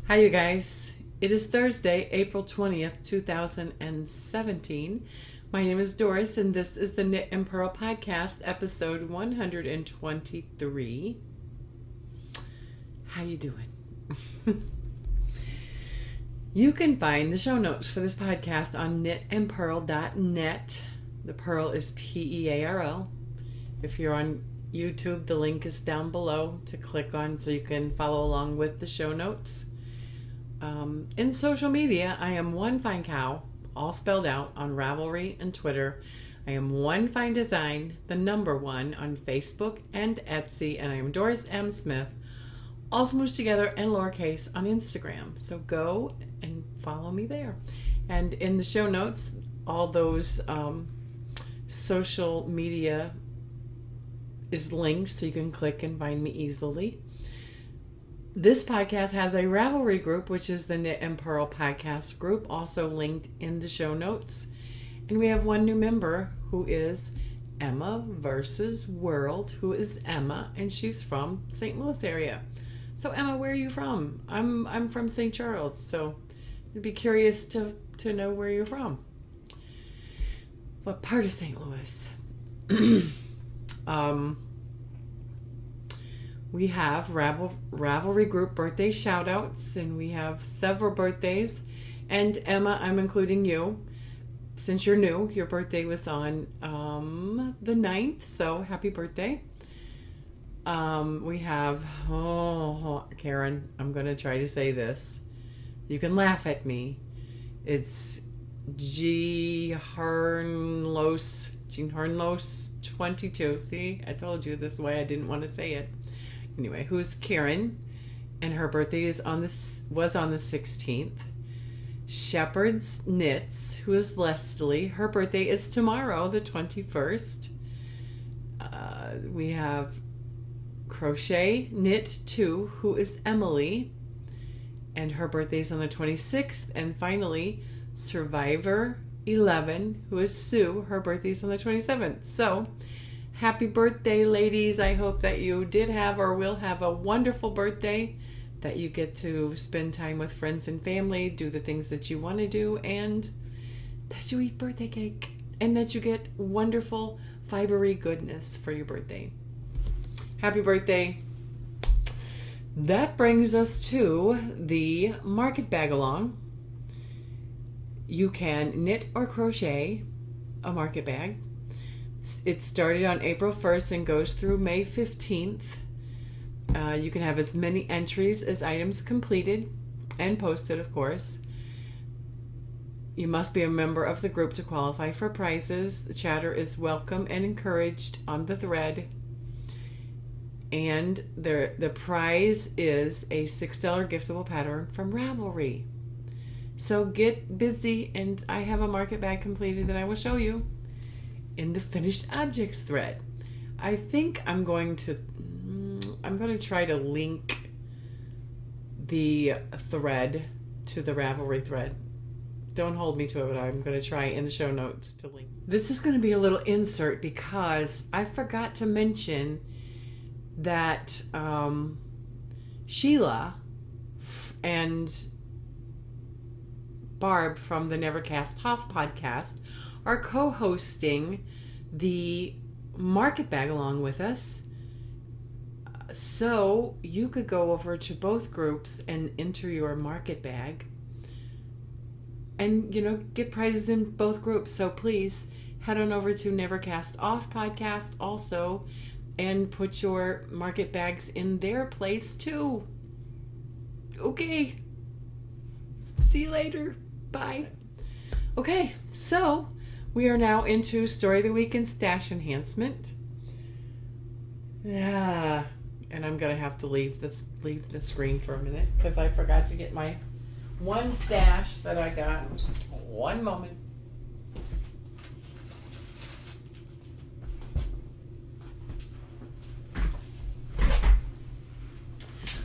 Hi, you guys. It is Thursday, April 20th, 2017. My name is Doris, and this is the Knit and Purl Podcast, episode 123. How you doing? You can find the show notes for this podcast on knitandpurl.net. The Purl is P-E-A-R-L. If you're on YouTube, the link is down below to click on so you can follow along with the show notes. In social media, I am One Fine Cow, all spelled out, on Ravelry and Twitter. I am One Fine Design, the number one, on Facebook and Etsy, and I am Doris M. Smith, all smooshed together and lowercase, on Instagram. So go and follow me there. And in the show notes, all those social media is linked so you can click and find me easily. This podcast has a Ravelry group, which is the Knit and Purl podcast group, also linked in the show notes. And we have one new member who is Emma versus World, who is Emma, and she's from St. Louis area. So Emma, where are you from? I'm from St. Charles, so I'd be curious to know where you're from. What part of St. Louis? We have Ravelry group birthday shout outs, and we have several birthdays. And Emma, I'm including you. Since you're new, your birthday was on the 9th, so happy birthday. We have, Karen, I'm going to try to say this. You can laugh at me. It's Jean Harnlos 22. See, I told you this way I didn't want to say it. Anyway, who's Karen, and her birthday was on the 16th. Shepherd's Knits, who is Leslie. Her birthday is tomorrow, the 21st. We have Crochet Knit 2, who is Emily, and her birthday is on the 26th. And finally, Survivor 11, who is Sue. Her birthday is on the 27th. So, happy birthday, ladies. I hope that you did have or will have a wonderful birthday, that you get to spend time with friends and family, do the things that you want to do, and that you eat birthday cake, and that you get wonderful, fibery goodness for your birthday. Happy birthday. That brings us to the market bag along. You can knit or crochet a market bag. It started on April 1st and goes through May 15th. You can have as many entries as items completed and posted, of course. You must be a member of the group to qualify for prizes. The chatter is welcome and encouraged on the thread. And the prize is a $6 giftable pattern from Ravelry. So get busy, and I have a market bag completed that I will show you in the finished objects thread. I think I'm going to try to link the thread to the Ravelry thread. Don't hold me to it, but I'm going to try in the show notes to link. This is going to be a little insert because I forgot to mention that Sheila and Barb from the Never Cast Off podcast are co-hosting the market bag along with us. So you could go over to both groups and enter your market bag and, get prizes in both groups. So please head on over to Never Cast Off podcast also and put your market bags in their place too. Okay. See you later. Bye. Okay, so we are now into Story of the Week and Stash Enhancement. Yeah, and I'm going to have to leave the screen for a minute because I forgot to get my one stash that I got. One moment.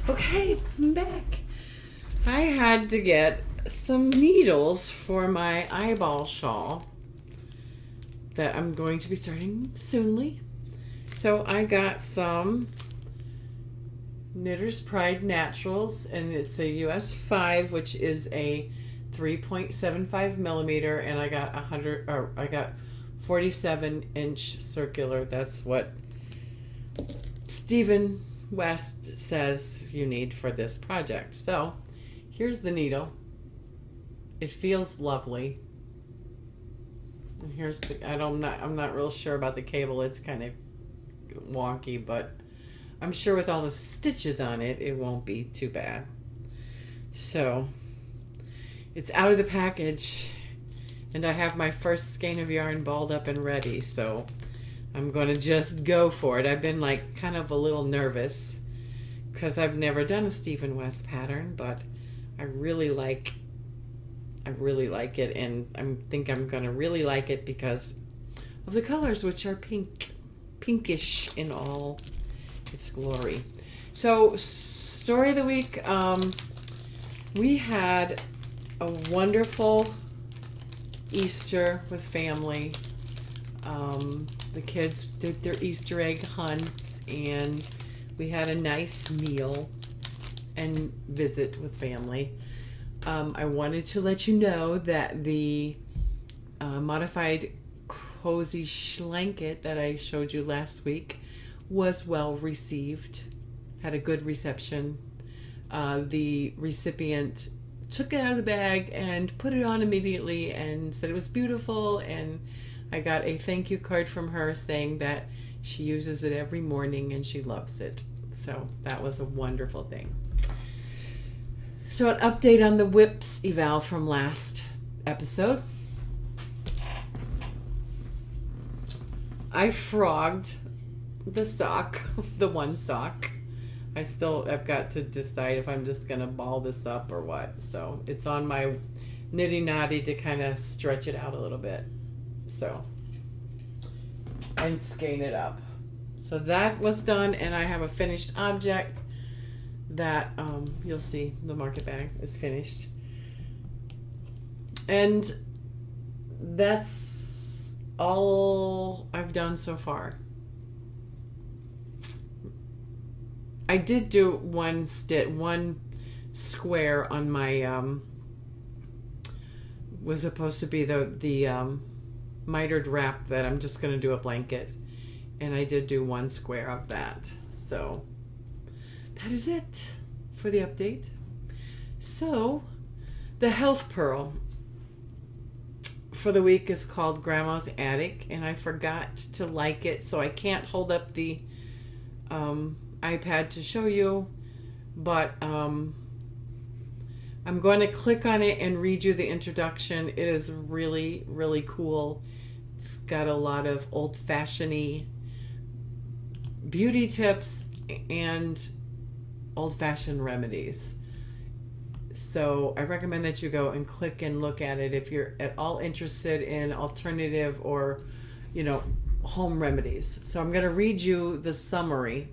Okay, I'm back. I had to get some needles for my eyeball shawl that I'm going to be starting soonly. So I got some Knitter's Pride Naturals, and it's a US 5, which is a 3.75 millimeter, and I got 47-inch circular. That's what Stephen West says you need for this project. So here's the needle. It feels lovely. And here's the I'm not real sure about the cable. It's kind of wonky, but I'm sure with all the stitches on it, it won't be too bad. So it's out of the package, and I have my first skein of yarn balled up and ready, so I'm going to just go for it. I've been like kind of a little nervous because I've never done a Stephen West pattern, but I really like it, and I think I'm going to really like it because of the colors, which are pinkish in all its glory. So, story of the week, we had a wonderful Easter with family. The kids did their Easter egg hunts, and we had a nice meal and visit with family. I wanted to let you know that the modified cozy blanket that I showed you last week was well received, had a good reception. The recipient took it out of the bag and put it on immediately and said it was beautiful, and I got a thank you card from her saying that she uses it every morning and she loves it. So that was a wonderful thing. So an update on the WIPS eval from last episode. I frogged the sock, the one sock. I've got to decide if I'm just going to ball this up or what. So it's on my nitty knotty to kind of stretch it out a little bit. So, and skein it up. So that was done, and I have a finished object that you'll see the market bag is finished. And that's all I've done so far. I did do one square on my was supposed to be the mitered wrap that I'm just going to do a blanket, and I did do one square of that. So that is it for the update. So the health pearl for the week is called Grandma's Attic, and I forgot to like it, so I can't hold up the iPad to show you, but I'm going to click on it and read you the introduction. It is really, really cool. It's got a lot of old-fashioned-y beauty tips and old-fashioned remedies. So I recommend that you go and click and look at it if you're at all interested in alternative or, home remedies. So I'm going to read you the summary.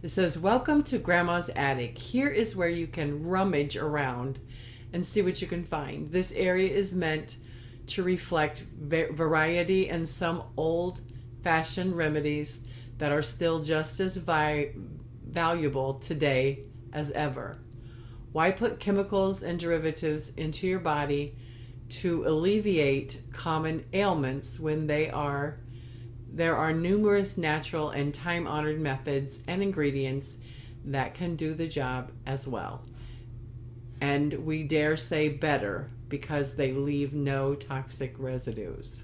It says, welcome to Grandma's Attic. Here is where you can rummage around and see what you can find. This area is meant to reflect variety and some old-fashioned remedies that are still just as valuable today as ever. Why put chemicals and derivatives into your body to alleviate common ailments when there are numerous natural and time-honored methods and ingredients that can do the job as well? And we dare say better, because they leave no toxic residues.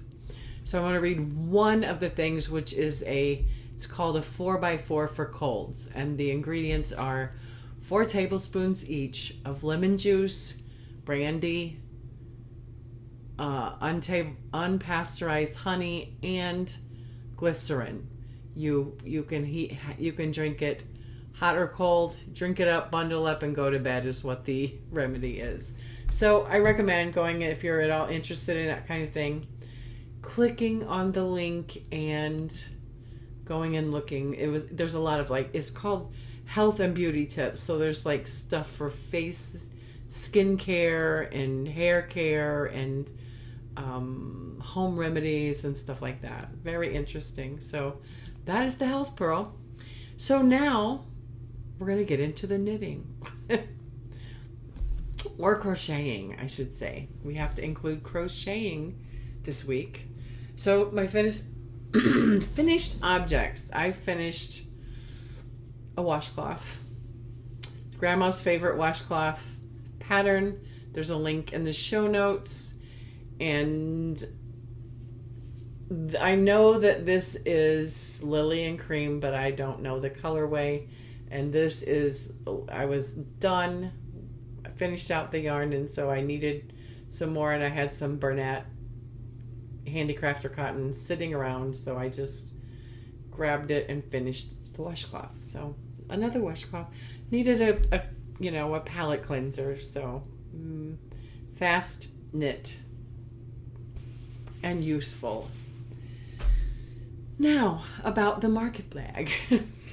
So I want to read one of the things, which is it's called a 4x4 for colds. And the ingredients are 4 tablespoons each of lemon juice, brandy, unpasteurized honey, and glycerin. You can drink it hot or cold, drink it up, bundle up, and go to bed is what the remedy is. So I recommend going, if you're at all interested in that kind of thing, clicking on the link and going and looking. There's a lot of it's called health and beauty tips. So there's stuff for face, skin care and hair care and home remedies and stuff like that. Very interesting. So that is the health pearl. So now we're going to get into the knitting. Or crocheting, I should say. We have to include crocheting this week. So my finished objects. I finished a washcloth. It's Grandma's favorite washcloth pattern. There's a link in the show notes. And I know that this is Lily and Cream, but I don't know the colorway. And this is, I was done. I finished out the yarn, and so I needed some more, and I had some Bernat Handicrafter cotton sitting around, so I just grabbed it and finished the washcloth. So another washcloth. Needed a palette cleanser, so fast knit and useful. Now about the market bag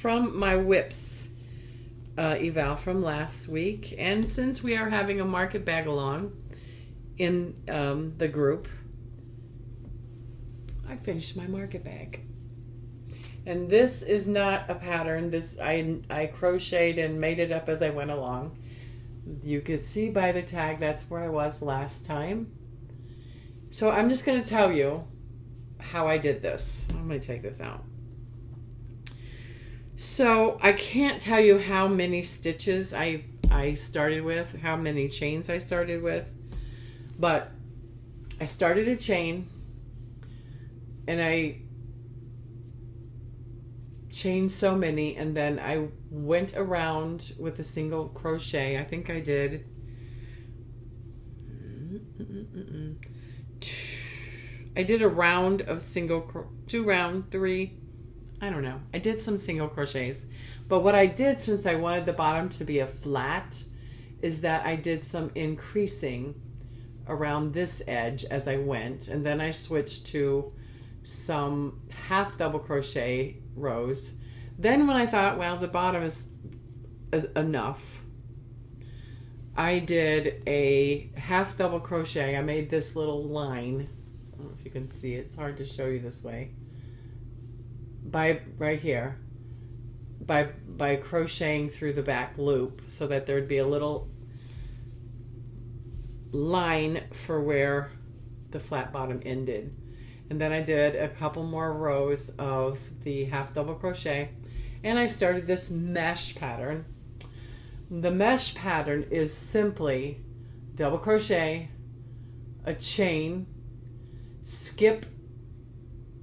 from my whips eval from last week, and since we are having a market bag along in the group, I finished my market bag. And this is not a pattern. This I crocheted and made it up as I went along. You could see by the tag that's where I was last time. So I'm just going to tell you how I did this. I'm going to take this out. So I can't tell you how many stitches I started with, how many chains I started with, but I started a chain and I chained so many, and then I went around with a single crochet. I think I did a round of three, I don't know. I did some single crochets, but what I did, since I wanted the bottom to be a flat, is that I did some increasing around this edge as I went, and then I switched to some half double crochet rows. Then when I thought, well, the bottom is enough, I did a half double crochet. I made this little line. I don't know if you can see it. It's hard to show you this way. By right here, by crocheting through the back loop, so that there'd be a little line for where the flat bottom ended. And then I did a couple more rows of the half double crochet, and I started this mesh pattern. The mesh pattern is simply double crochet, a chain, skip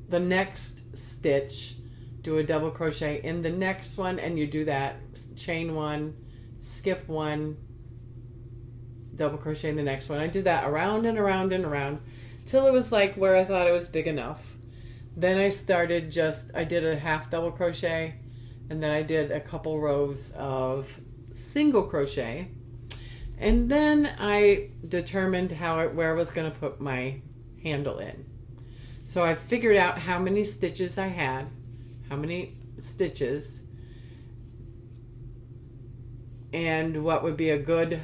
the next stitch, do a double crochet in the next one, and you do that, chain one, skip one, double crochet in the next one. I did that around and around and around till it was like where I thought it was big enough. Then I did a half double crochet, and then I did a couple rows of single crochet, and then I determined where I was going to put my handle in. So I figured out how many stitches I had, and what would be a good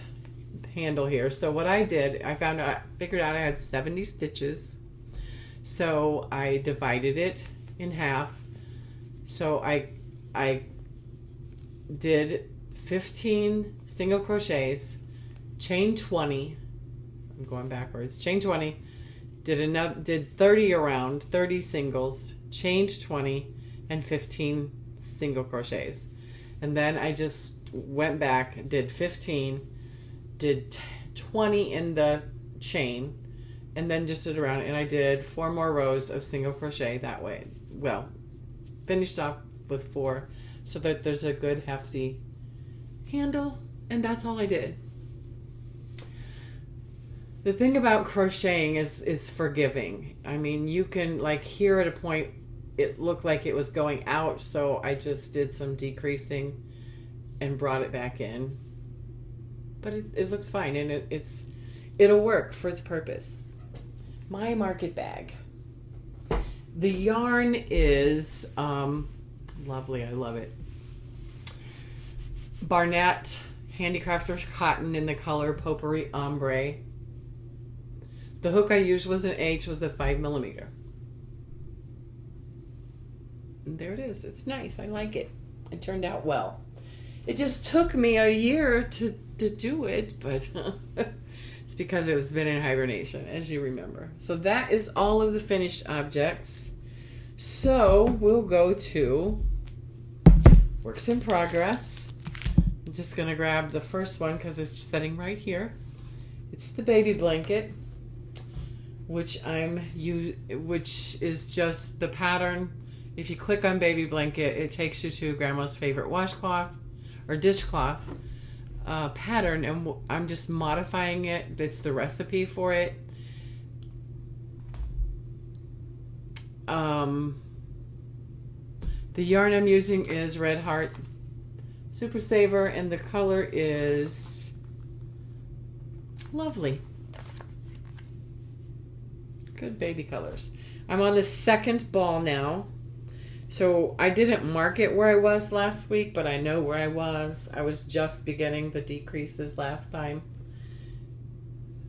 handle here. So what I did, figured out I had 70 stitches. So I divided it in half. So I did 15 single crochets, chain 20. I'm going backwards. Chain 20. Did 30 around, 30 singles, chained 20, and 15 single crochets. And then I just went back, did 15, did 20 in the chain, and then just did around, and I did 4 more rows of single crochet that way. Well, finished off with 4 so that there's a good hefty handle, and that's all I did. The thing about crocheting is forgiving. I mean, you can, like, here at a point it looked like it was going out, so I just did some decreasing and brought it back in. But it looks fine, and it'll work for its purpose. My market bag. The yarn is lovely. I love it. Barnett Handicrafter's cotton in the color Potpourri Ombre. The hook I used was an H, was a 5mm. And there it is. It's nice. I like it. It turned out well. It just took me a year to do it, but it's because it's been in hibernation, as you remember. So that is all of the finished objects. So we'll go to works in progress. I'm just going to grab the first one because it's sitting right here. It's the baby blanket, which is just the pattern. If you click on baby blanket, it takes you to Grandma's favorite washcloth or dishcloth pattern, and I'm just modifying it. It's the recipe for it. The yarn I'm using is Red Heart Super Saver, and the color is lovely. Good baby colors. I'm on the second ball now. So I didn't mark it where I was last week, but I know where I was. I was just beginning the decreases last time.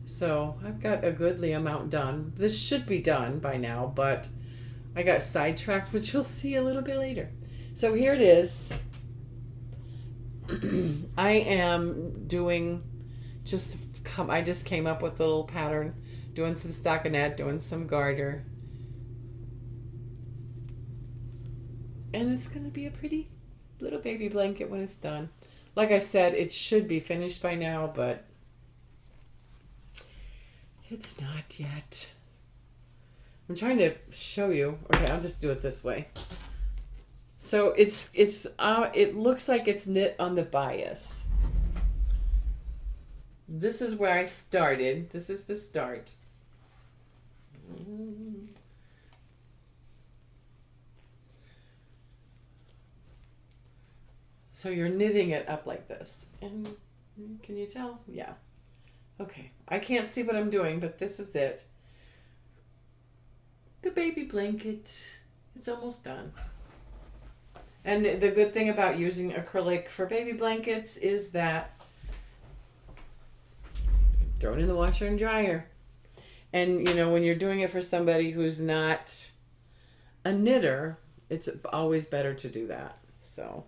So I've got a goodly amount done. This should be done by now, but I got sidetracked, which you'll see a little bit later. So here it is. I am doing I just came up with a little pattern, doing some stockinette, doing some garter. And it's going to be a pretty little baby blanket when it's done. Like I said, it should be finished by now, but it's not yet. I'm trying to show you. Okay, I'll just do it this way. So it looks like it's knit on the bias. This is where I started. This is the start. So you're knitting it up like this. And can you tell? Yeah. Okay. I can't see what I'm doing, but this is it. The baby blanket. It's almost done. And the good thing about using acrylic for baby blankets is that throw it in the washer and dryer. And, when you're doing it for somebody who's not a knitter, it's always better to do that. So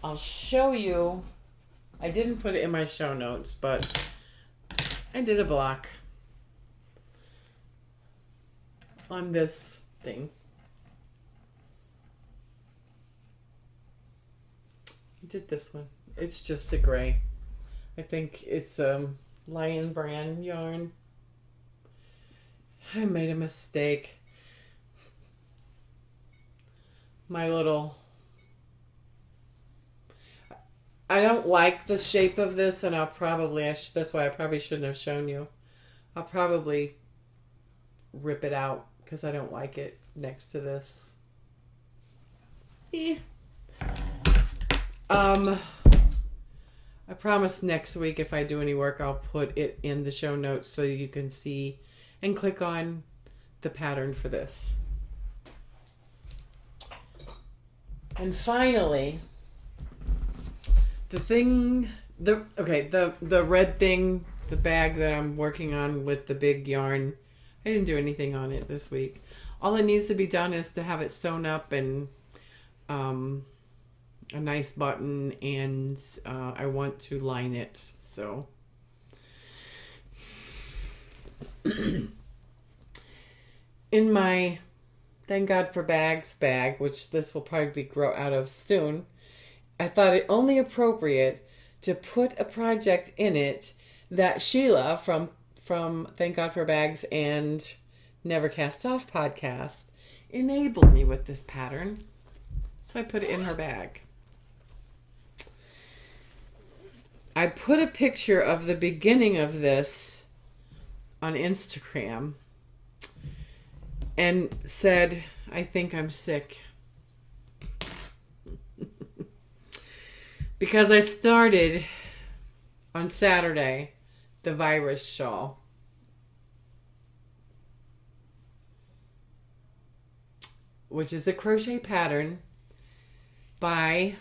I'll show you. I didn't put it in my show notes, but I did a block on this thing. I did this one. It's just a gray. I think it's Lion brand yarn. I made a mistake. I don't like the shape of this, and that's why I probably shouldn't have shown you. I'll probably rip it out because I don't like it next to this. I promise next week if I do any work, I'll put it in the show notes so you can see and click on the pattern for this. And finally, the red thing, the bag that I'm working on with the big yarn, I didn't do anything on it this week. All it needs to be done is to have it sewn up and a nice button, and I want to line it. So in my Thank God for Bags bag, which this will probably grow out of soon, I thought it only appropriate to put a project in it that Sheila from Thank God for Bags and Never Cast Off podcast enabled me with this pattern. So I put it in her bag. I put a picture of the beginning of this on Instagram and said, I think I'm sick. Because I started on Saturday the virus shawl. Which is a crochet pattern by,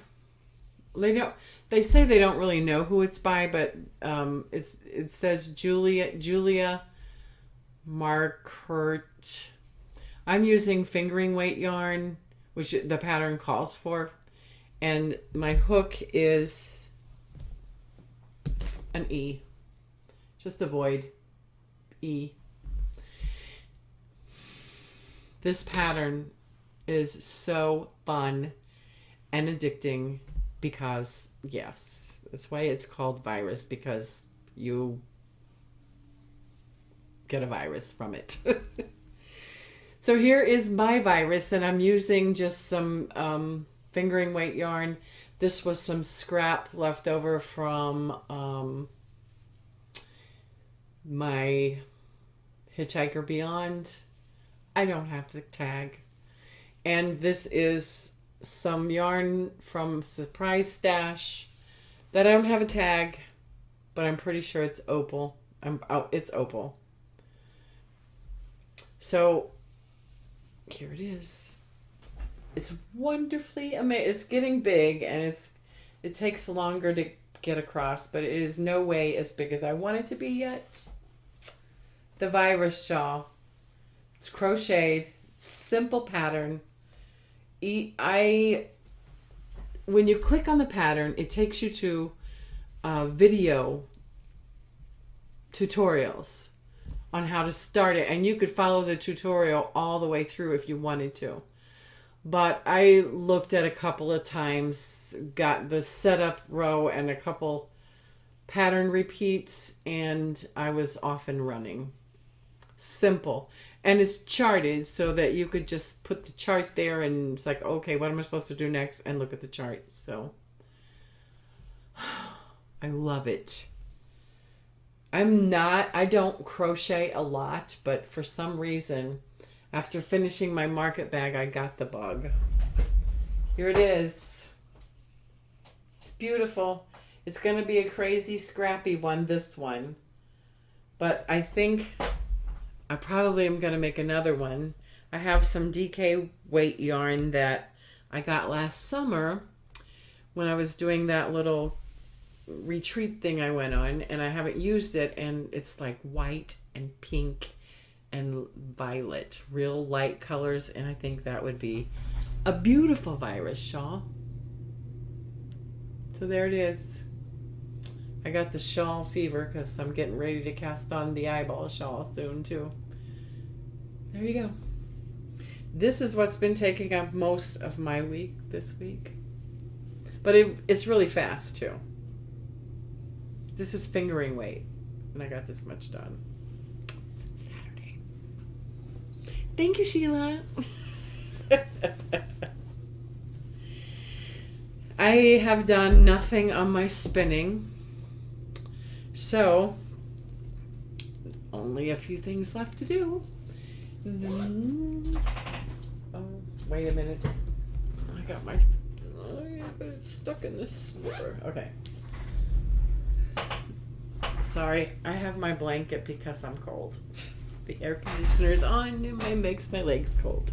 they say they don't really know who it's by, but it says Julia Markert. I'm using fingering weight yarn, which the pattern calls for. And my hook is an E. Just avoid E. This pattern is so fun and addicting because, yes, that's why it's called virus, because you get a virus from it. So here is my virus, and I'm using just some fingering weight yarn. This was some scrap left over from my Hitchhiker Beyond. I don't have the tag. And this is some yarn from Surprise Stash that I don't have a tag, but I'm pretty sure it's opal. It's opal. So here it is. It's wonderfully amazing. It's getting big, and it takes longer to get across, but it is no way as big as I want it to be yet. The virus shawl. It's crocheted, simple pattern. When you click on the pattern, it takes you to video tutorials on how to start it, and you could follow the tutorial all the way through if you wanted to. But I looked at a couple of times, got the setup row and a couple pattern repeats, and I was off and running. Simple. And it's charted so that you could just put the chart there, and it's like, okay, what am I supposed to do next? And look at the chart. So I love it. I don't crochet a lot, but for some reason, after finishing my market bag, I got the bug. Here it is. It's beautiful. It's going to be a crazy scrappy one, this one. But I think I probably am going to make another one. I have some DK weight yarn that I got last summer when I was doing that little retreat thing I went on, and I haven't used it, and it's like white and pink and violet, real light colors, and I think that would be a beautiful virus shawl. So there it is. I got the shawl fever because I'm getting ready to cast on the eyeball shawl soon too. There you go. This is what's been taking up most of my week this week. But it's really fast too. This is fingering weight, and I got this much done since Saturday. Thank you, Sheila. I have done nothing on my spinning, so only a few things left to do. Oh, wait a minute. I got my... Oh, yeah, but it's stuck in this slipper. Okay. Sorry, I have my blanket because I'm cold. The air conditioner's on and it makes my legs cold.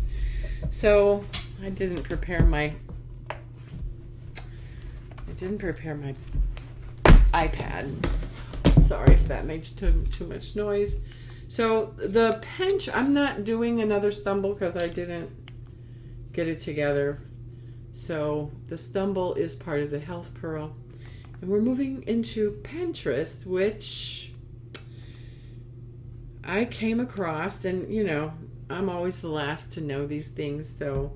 So I didn't prepare my iPad. Sorry if that makes too much noise. So the pinch, I'm not doing another stumble because I didn't get it together. So the stumble is part of the health pearl. And we're moving into Pinterest, which I came across, and you know, I'm always the last to know these things, so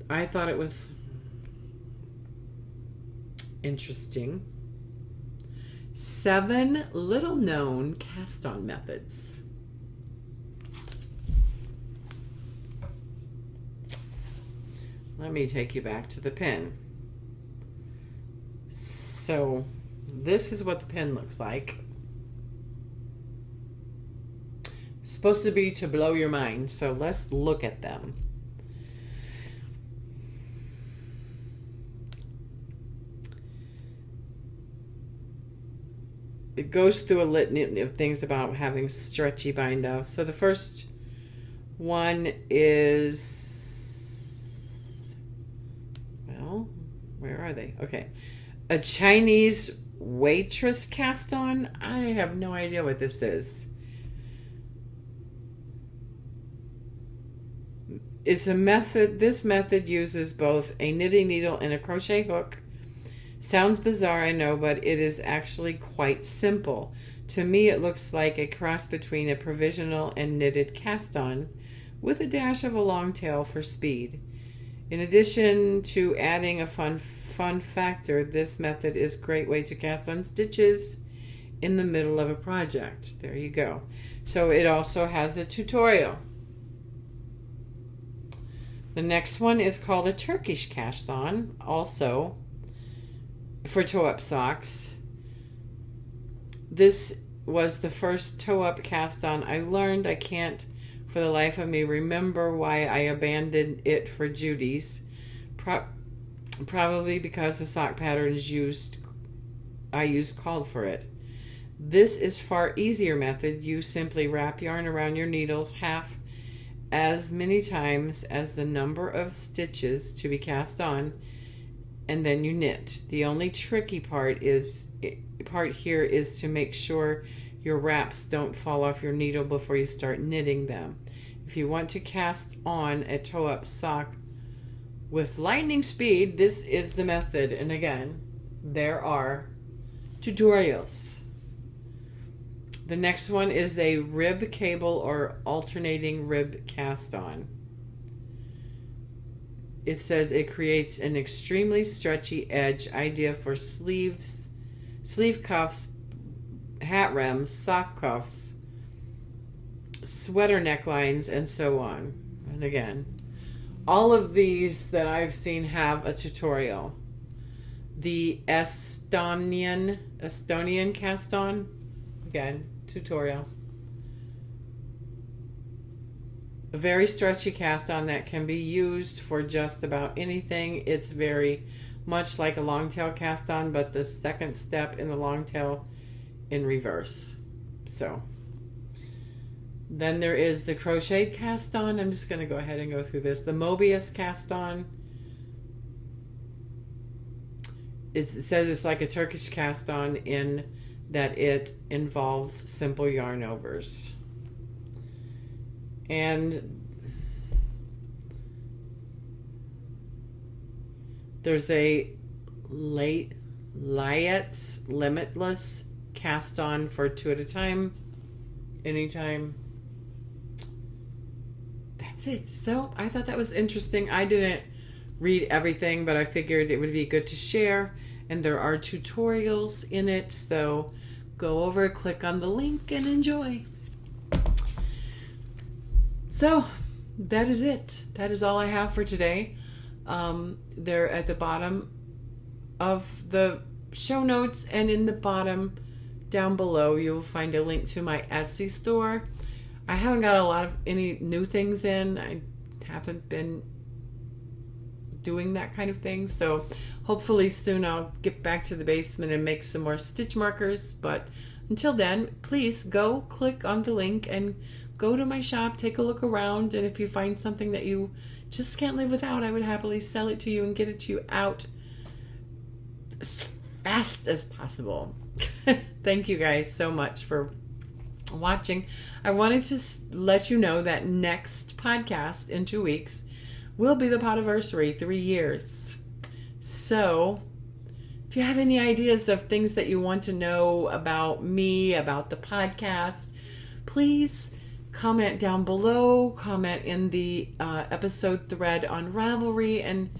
I thought it was interesting. 7 little known cast on methods. Let me take you back to the pin. So this is what the pin looks like. It's supposed to be to blow your mind, so let's look at them. It goes through a litany of things about having stretchy bind offs. So the first one is, well, where are they? Okay. A Chinese waitress cast on. I have no idea what this is. It's a method. This method uses both a knitting needle and a crochet hook. Sounds bizarre, I know, but it is actually quite simple. To me, it looks like a cross between a provisional and knitted cast-on, with a dash of a long tail for speed. In addition to adding a fun factor, this method is a great way to cast on stitches in the middle of a project. There you go. So it also has a tutorial. The next one is called a Turkish cast on, also for toe-up socks. This was the first toe-up cast on I learned. I can't for the life of me remember why I abandoned it for Judy's. Probably because the sock patterns I used called for it. This is far easier method. You simply wrap yarn around your needles half as many times as the number of stitches to be cast on, and then you knit. The only tricky part here is to make sure your wraps don't fall off your needle before you start knitting them. If you want to cast on a toe-up sock with lightning speed, this is the method. And again, there are tutorials. The next one is a rib cable or alternating rib cast on. It says it creates an extremely stretchy edge, idea for sleeves, sleeve cuffs, hat rims, sock cuffs, sweater necklines, and so on. And again, all of these that I've seen have a tutorial. The Estonian cast on, again, tutorial. A very stretchy cast on that can be used for just about anything. It's very much like a long tail cast on, but the second step in the long tail in reverse. So then there is the crochet cast on. I'm just going to go ahead and go through this. The Mobius cast on. It says it's like a Turkish cast on in that it involves simple yarn overs. And there's a Layet's Limitless cast on for 2 at a time, anytime. That's it. So I thought that was interesting. I didn't read everything, but I figured it would be good to share. And there are tutorials in it, so go over, click on the link, and enjoy. So that is it. That is all I have for today. They're at the bottom of the show notes, and in the bottom down below you'll find a link to my Etsy store. I haven't got a lot of any new things in. I haven't been doing that kind of thing, so hopefully soon I'll get back to the basement and make some more stitch markers. But until then, please go click on the link and go to my shop, take a look around, and if you find something that you just can't live without, I would happily sell it to you and get it to you out as fast as possible. Thank you guys so much for watching. I wanted to let you know that next podcast in 2 weeks will be the Podiversary, 3 years. So if you have any ideas of things that you want to know about me, about the podcast, please comment down below, comment in the episode thread on Ravelry, and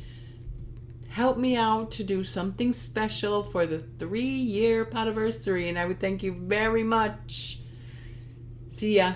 help me out to do something special for the 3-year Podiversary, and I would thank you very much. See ya.